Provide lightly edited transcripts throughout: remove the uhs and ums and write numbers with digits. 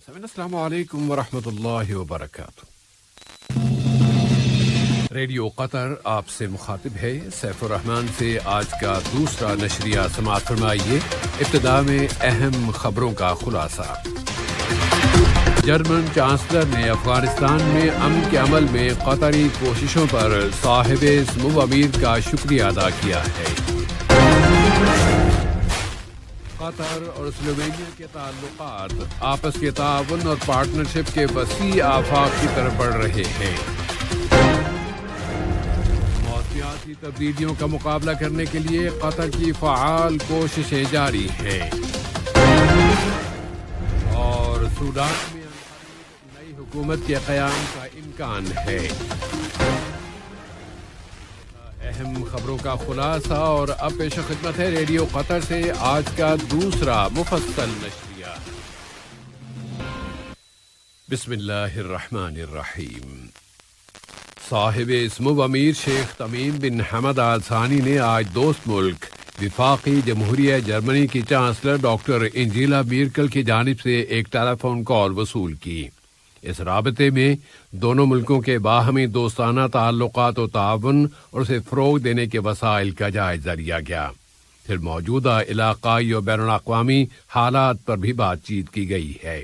السلام علیکم ورحمۃ اللہ وبرکاتہ۔ ریڈیو قطر آپ سے مخاطب ہے۔ سیف الرحمان سے آج کا دوسرا نشریہ سماعت فرمائیے۔ ابتدا میں اہم خبروں کا خلاصہ۔ جرمن چانسلر نے افغانستان میں امن کے عمل میں قطری کوششوں پر صاحب سمو امیر کا شکریہ ادا کیا ہے۔ قطر اور سلووینیا کے تعلقات آپس کے تعاون اور پارٹنرشپ کے وسیع آفاق کی طرف بڑھ رہے ہیں۔ موسمیاتی تبدیلیوں کا مقابلہ کرنے کے لیے قطر کی فعال کوششیں جاری ہیں۔ اور سوڈان میں نئی حکومت کے قیام کا امکان ہے۔ اہم خبروں کا خلاصہ اور اب پیش خدمت ہے ریڈیو قطر سے آج کا دوسرا مفصل نشریہ۔ بسم اللہ الرحمن الرحیم۔ صاحب سمو امیر شیخ تمیم بن حمد آل ثانی نے آج دوست ملک وفاقی جمہوریہ جرمنی کی چانسلر ڈاکٹر انجیلا میرکل کی جانب سے ایک ٹیلی فون کال وصول کی۔ اس رابطے میں دونوں ملکوں کے باہمی دوستانہ تعلقات و تعاون اور اسے فروغ دینے کے وسائل کا جائزہ لیا گیا۔ پھر موجودہ علاقائی اور بین الاقوامی حالات پر بھی بات چیت کی گئی ہے۔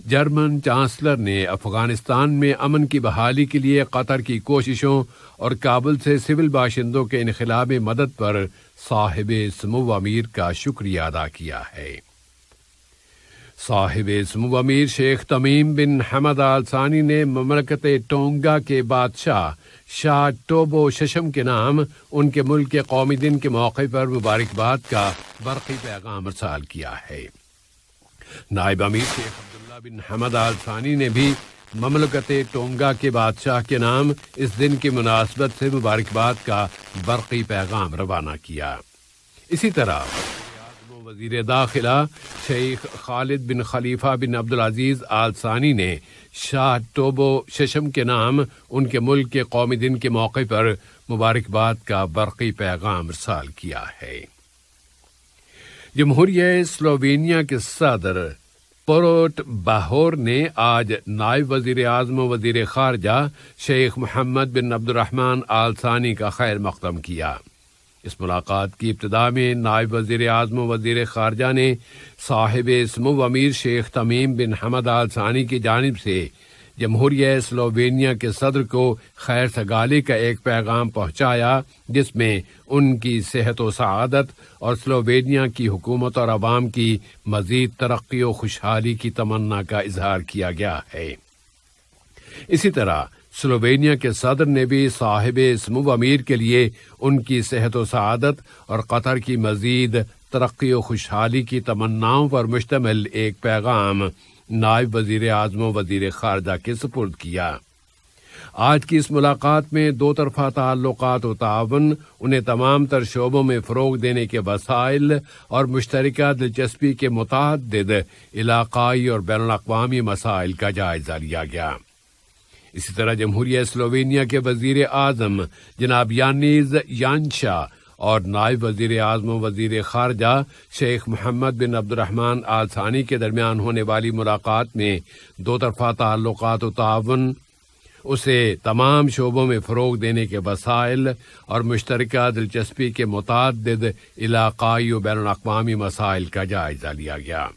جرمن چانسلر نے افغانستان میں امن کی بحالی کے لیے قطر کی کوششوں اور کابل سے سول باشندوں کے انخلا میں مدد پر صاحب سمو امیر کا شکریہ ادا کیا ہے۔ صاحب سمو امیر شیخ تمیم بن حمد آل ثانی نے مملکت ٹونگا کے بادشاہ شاہ ٹوبو ششم کے نام ان کے ملک کے قومی دن کے موقع پر مبارکباد کا برقی پیغام ارسال کیا ہے۔ نائب امیر شیخ عبداللہ بن حمد آل ثانی نے بھی مملکت ٹونگا کے بادشاہ کے نام اس دن کی مناسبت سے مبارکباد کا برقی پیغام روانہ کیا۔ اسی طرح وزیر داخلہ شیخ خالد بن خلیفہ بن عبدالعزیز آل ثانی نے شاہ ٹوبو ششم کے نام ان کے ملک کے قومی دن کے موقع پر مبارکباد کا برقی پیغام ارسال کیا ہے۔ جمہوریہ سلووینیا کے صدر پروٹ باہور نے آج نائب وزیر اعظم و وزیر خارجہ شیخ محمد بن عبد الرحمن آل ثانی کا خیر مقدم کیا۔ اس ملاقات کی ابتدا میں نائب وزیر اعظم و وزیر خارجہ نے صاحب سمو امیر شیخ تمیم بن حمد آل ثانی کی جانب سے جمہوریہ سلووینیا کے صدر کو خیر سگالی کا ایک پیغام پہنچایا، جس میں ان کی صحت و سعادت اور سلووینیا کی حکومت اور عوام کی مزید ترقی و خوشحالی کی تمنا کا اظہار کیا گیا ہے۔ اسی طرح سلووینیا کے صدر نے بھی صاحب سمو امیر کے لیے ان کی صحت و سعادت اور قطر کی مزید ترقی و خوشحالی کی تمناؤں پر مشتمل ایک پیغام نائب وزیر اعظم و وزیر خارجہ کے سپرد کیا۔ آج کی اس ملاقات میں دو طرفہ تعلقات و تعاون، انہیں تمام تر شعبوں میں فروغ دینے کے وسائل اور مشترکہ دلچسپی کے متعدد علاقائی اور بین الاقوامی مسائل کا جائزہ لیا گیا۔ اسی طرح جمہوریہ سلووینیا کے وزیر اعظم جناب یانیز یانشا اور نائب وزیر اعظم و وزیر خارجہ شیخ محمد بن عبد الرحمن آل ثانی کے درمیان ہونے والی ملاقات میں دو طرفہ تعلقات و تعاون، اسے تمام شعبوں میں فروغ دینے کے وسائل اور مشترکہ دلچسپی کے متعدد علاقائی و بین الاقوامی مسائل کا جائزہ لیا گیا۔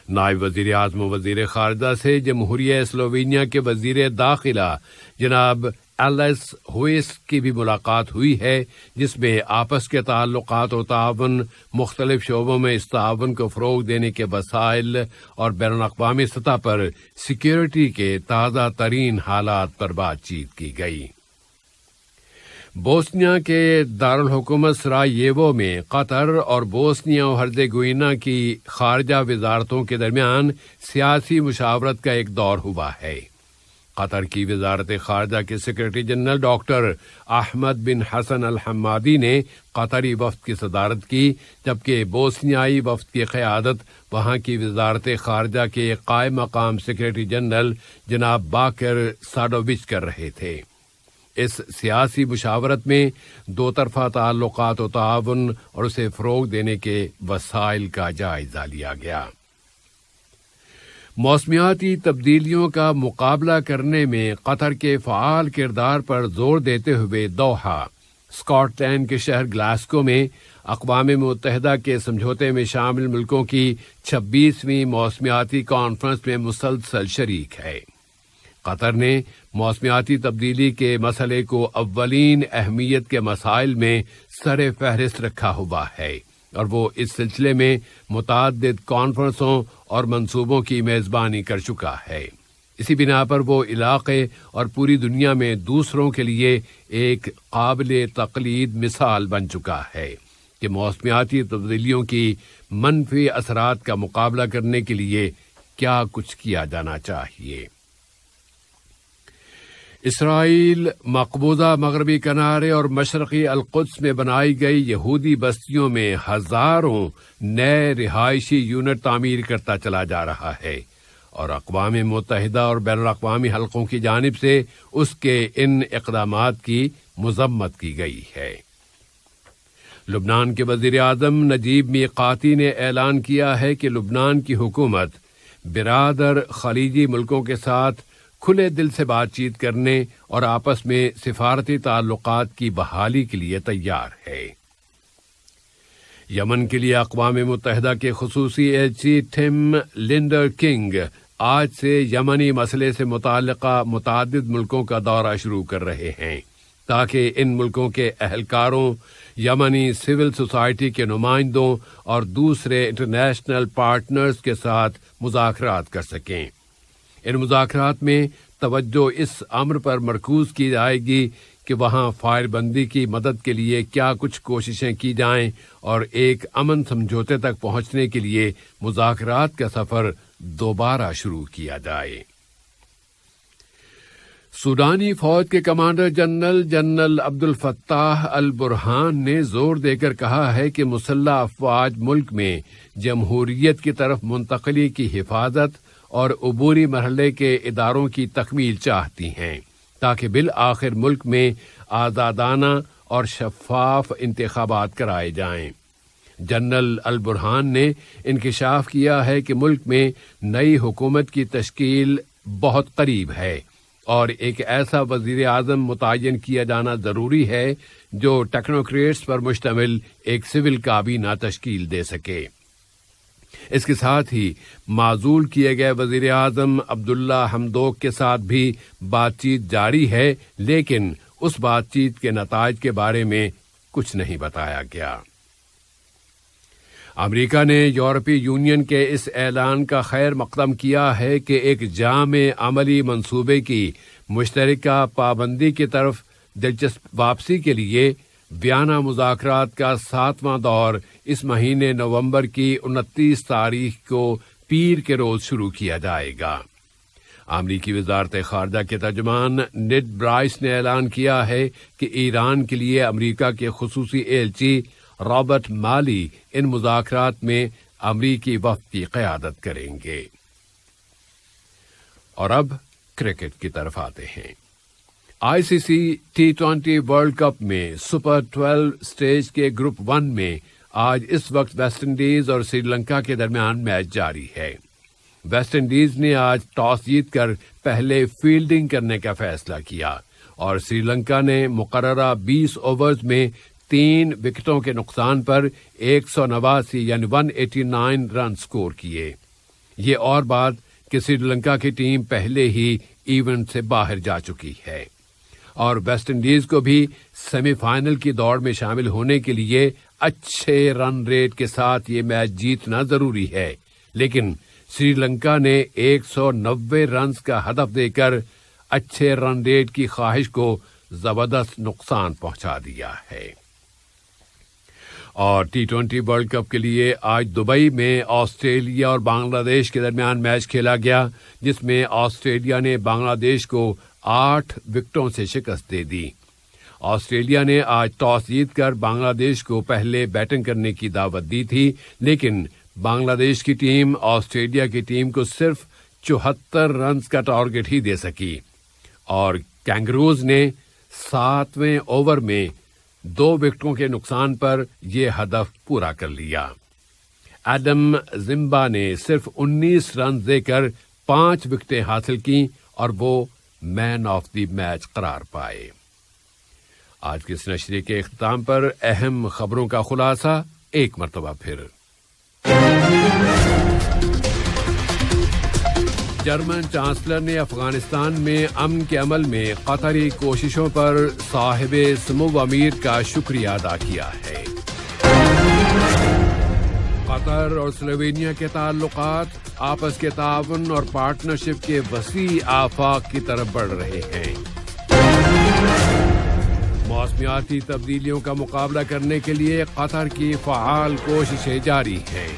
نائب وزیر اعظم و وزیر خارجہ سے جمہوریہ سلووینیا کے وزیر داخلہ جناب ایلس ہوئس کی بھی ملاقات ہوئی ہے، جس میں آپس کے تعلقات و تعاون، مختلف شعبوں میں اس تعاون کو فروغ دینے کے وسائل اور بین الاقوامی سطح پر سیکیورٹی کے تازہ ترین حالات پر بات چیت کی گئی۔ بوسنیا کے دارالحکومت سرائیوو میں قطر اور بوسنیا و ہرزیگوئینا کی خارجہ وزارتوں کے درمیان سیاسی مشاورت کا ایک دور ہوا ہے۔ قطر کی وزارت خارجہ کے سیکرٹری جنرل ڈاکٹر احمد بن حسن الحمادی نے قطری وفد کی صدارت کی، جبکہ بوسنیائی وفد کی قیادت وہاں کی وزارت خارجہ کے قائم مقام سیکرٹری جنرل جناب باکر ساڈووچ کر رہے تھے۔ اس سیاسی مشاورت میں دو طرفہ تعلقات و تعاون اور اسے فروغ دینے کے وسائل کا جائزہ لیا گیا۔ موسمیاتی تبدیلیوں کا مقابلہ کرنے میں قطر کے فعال کردار پر زور دیتے ہوئے دوحہ، اسکاٹ لینڈ کے شہر گلاسگو میں اقوام متحدہ کے سمجھوتے میں شامل ملکوں کی 26ویں موسمیاتی کانفرنس میں مسلسل شریک ہے۔ قطر نے موسمیاتی تبدیلی کے مسئلے کو اولین اہمیت کے مسائل میں سر فہرست رکھا ہوا ہے، اور وہ اس سلسلے میں متعدد کانفرنسوں اور منصوبوں کی میزبانی کر چکا ہے۔ اسی بنا پر وہ علاقے اور پوری دنیا میں دوسروں کے لیے ایک قابل تقلید مثال بن چکا ہے کہ موسمیاتی تبدیلیوں کی منفی اثرات کا مقابلہ کرنے کے لیے کیا کچھ کیا جانا چاہیے۔ اسرائیل مقبوضہ مغربی کنارے اور مشرقی القدس میں بنائی گئی یہودی بستیوں میں ہزاروں نئے رہائشی یونٹ تعمیر کرتا چلا جا رہا ہے، اور اقوام متحدہ اور بین الاقوامی حلقوں کی جانب سے اس کے ان اقدامات کی مذمت کی گئی ہے۔ لبنان کے وزیر اعظم نجیب میقاتی نے اعلان کیا ہے کہ لبنان کی حکومت برادر خلیجی ملکوں کے ساتھ کھلے دل سے بات چیت کرنے اور آپس میں سفارتی تعلقات کی بحالی کے لیے تیار ہے۔ یمن کے لیے اقوام متحدہ کے خصوصی ایجنسی ٹم لنڈر کنگ آج سے یمنی مسئلے سے متعلقہ متعدد ملکوں کا دورہ شروع کر رہے ہیں، تاکہ ان ملکوں کے اہلکاروں، یمنی سول سوسائٹی کے نمائندوں اور دوسرے انٹرنیشنل پارٹنرز کے ساتھ مذاکرات کر سکیں۔ ان مذاکرات میں توجہ اس امر پر مرکوز کی جائے گی کہ وہاں فائر بندی کی مدد کے لیے کیا کچھ کوششیں کی جائیں اور ایک امن سمجھوتے تک پہنچنے کے لیے مذاکرات کا سفر دوبارہ شروع کیا جائے۔ سوڈانی فوج کے کمانڈر جنرل عبد الفتاح البرہان نے زور دے کر کہا ہے کہ مسلح افواج ملک میں جمہوریت کی طرف منتقلی کی حفاظت اور عبوری مرحلے کے اداروں کی تکمیل چاہتی ہیں، تاکہ بالآخر ملک میں آزادانہ اور شفاف انتخابات کرائے جائیں۔ جنرل البرہان نے انکشاف کیا ہے کہ ملک میں نئی حکومت کی تشکیل بہت قریب ہے، اور ایک ایسا وزیر اعظم متعین کیا جانا ضروری ہے جو ٹیکنوکریٹس پر مشتمل ایک سول کابینہ تشکیل دے سکے۔ اس کے ساتھ ہی معزول کیے گئے وزیر اعظم عبداللہ حمدوک کے ساتھ بھی بات چیت جاری ہے، لیکن اس بات چیت کے نتائج کے بارے میں کچھ نہیں بتایا گیا۔ امریکہ نے یورپی یونین کے اس اعلان کا خیر مقدم کیا ہے کہ ایک جامع عملی منصوبے کی مشترکہ پابندی کی طرف دلچسپ واپسی کے لیے ویانا مذاکرات کا 7واں دور اس مہینے نومبر کی 29 تاریخ کو پیر کے روز شروع کیا جائے گا۔ امریکی وزارت خارجہ کے ترجمان نیڈ برائس نے اعلان کیا ہے کہ ایران کے لیے امریکہ کے خصوصی ایلچی رابرٹ مالی ان مذاکرات میں امریکی وفد کی قیادت کریں گے۔ اور اب کرکٹ کی طرف آتے ہیں۔ آئی سی سی T20 ورلڈ کپ میں سپر 12 سٹیج کے گروپ 1 میں آج اس وقت ویسٹ انڈیز اور سری لنکا کے درمیان میچ جاری ہے۔ ویسٹ انڈیز نے آج ٹاس جیت کر پہلے فیلڈنگ کرنے کا فیصلہ کیا، اور سری لنکا نے مقررہ 20 اوورز میں 3 وکٹوں کے نقصان پر 189 یعنی 189 رن سکور کیے۔ یہ اور بات کہ سری لنکا کی ٹیم پہلے ہی ایونٹ سے باہر جا چکی ہے، اور ویسٹ انڈیز کو بھی سیمی فائنل کی دوڑ میں شامل ہونے کے لیے اچھے رن ریٹ کے ساتھ یہ میچ جیتنا ضروری ہے، لیکن سری لنکا نے 190 رنز کا ہدف دے کر اچھے رن ریٹ کی خواہش کو زبردست نقصان پہنچا دیا ہے۔ اور T20 ورلڈ کپ کے لیے آج دبئی میں آسٹریلیا اور بنگلہ دیش کے درمیان میچ کھیلا گیا، جس میں آسٹریلیا نے بنگلہ دیش کو 8 وکٹوں سے شکست دے دی۔ آسٹریلیا نے آج ٹاس جیت کر بنگلہ دیش کو پہلے بیٹنگ کرنے کی دعوت دی تھی، لیکن بنگلہ دیش کی ٹیم آسٹریلیا کی ٹیم کو صرف 74 رنز کا ٹارگٹ ہی دے سکی، اور کینگروز نے 7ویں اوور میں 2 وکٹوں کے نقصان پر یہ ہدف پورا کر لیا۔ ایڈم زمبا نے صرف 19 رن دے کر 5 وکٹیں حاصل کی اور وہ مین آف دی میچ قرار پائے۔ آج کے اس نشریے کے اختتام پر اہم خبروں کا خلاصہ ایک مرتبہ پھر۔ جرمن چانسلر نے افغانستان میں امن کے عمل میں قطری کوششوں پر صاحب سمو امیر کا شکریہ ادا کیا ہے۔ قطر اور سلووینیا کے تعلقات آپس کے تعاون اور پارٹنرشپ کے وسیع آفاق کی طرف بڑھ رہے ہیں۔ موسمیاتی تبدیلیوں کا مقابلہ کرنے کے لیے قطر کی فعال کوششیں جاری ہیں۔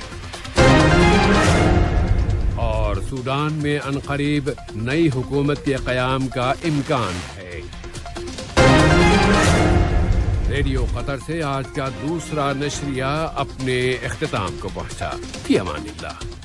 اور سوڈان میں عنقریب نئی حکومت کے قیام کا امکان ہے۔ ریڈیو قطر سے آج کا دوسرا نشریہ اپنے اختتام کو پہنچا۔ فی امان اللہ۔